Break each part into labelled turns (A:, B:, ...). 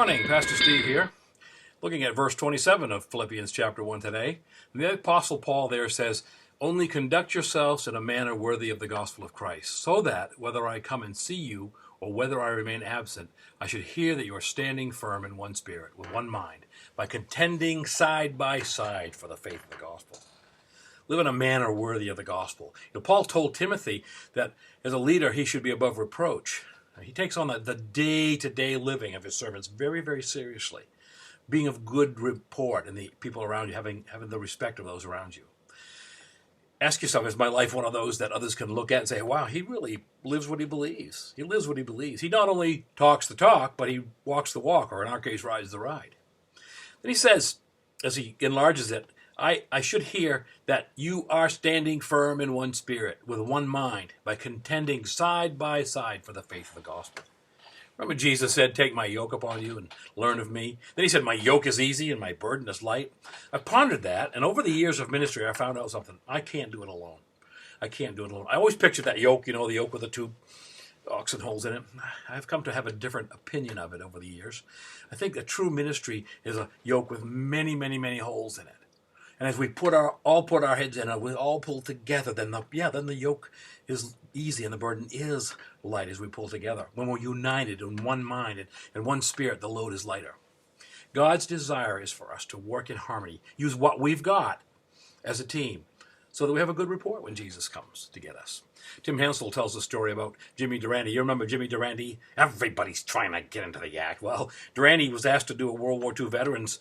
A: morning, Pastor Steve here. Looking at verse 27 of Philippians chapter 1 today. The Apostle Paul there says, "Only conduct yourselves in a manner worthy of the gospel of Christ, so that, whether I come and see you, or whether I remain absent, I should hear that you are standing firm in one spirit, with one mind, by contending side by side for the faith of the gospel." Live in a manner worthy of the gospel. Paul told Timothy that as a leader, he should be above reproach. He takes on the day-to-day living of his servants very, very seriously. Being of good report and the people around you, having the respect of those around you. Ask yourself, is my life one of those that others can look at and say, wow, he really lives what he believes. He lives what he believes. He not only talks the talk, but he walks the walk, or in our case, rides the ride. Then he says, as he enlarges it, I should hear that you are standing firm in one spirit, with one mind, by contending side by side for the faith of the gospel. Remember Jesus said, take my yoke upon you and learn of me. Then he said, my yoke is easy and my burden is light. I pondered that, and over the years of ministry, I found out something. I can't do it alone. I can't do it alone. I always pictured that yoke, the yoke with the two oxen holes in it. I've come to have a different opinion of it over the years. I think a true ministry is a yoke with many, many, many holes in it. And as we all put our heads in it, we all pull together, then the yoke is easy and the burden is light as we pull together. When we're united in one mind and one spirit, the load is lighter. God's desire is for us to work in harmony, use what we've got as a team, so that we have a good report when Jesus comes to get us. Tim Hansel tells a story about Jimmy Durante. You remember Jimmy Durante? Everybody's trying to get into the act. Well, Durante was asked to do a World War II veterans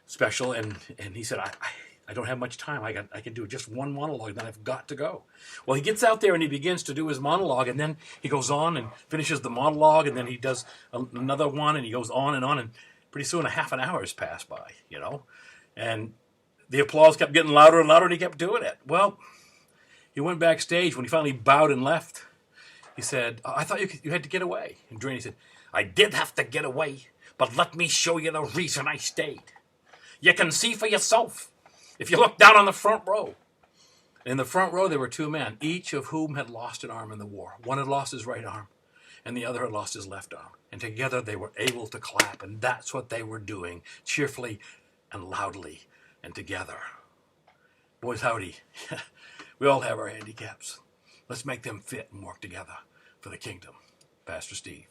A: special, and he said, I don't have much time. I can do just one monologue, then I've got to go. Well, he gets out there and he begins to do his monologue, and then he goes on and finishes the monologue, and then he does another one, and he goes on, and pretty soon a half an hour has passed by, and the applause kept getting louder and louder, and he kept doing it. Well, he went backstage. When he finally bowed and left, he said, I thought you had to get away. And Durante said, I did have to get away, but let me show you the reason I stayed. You can see for yourself if you look down on the front row. In the front row, there were two men, each of whom had lost an arm in the war. One had lost his right arm, and the other had lost his left arm. And together they were able to clap, and that's what they were doing, cheerfully and loudly and together. Boys, howdy. We all have our handicaps. Let's make them fit and work together for the kingdom. Pastor Steve.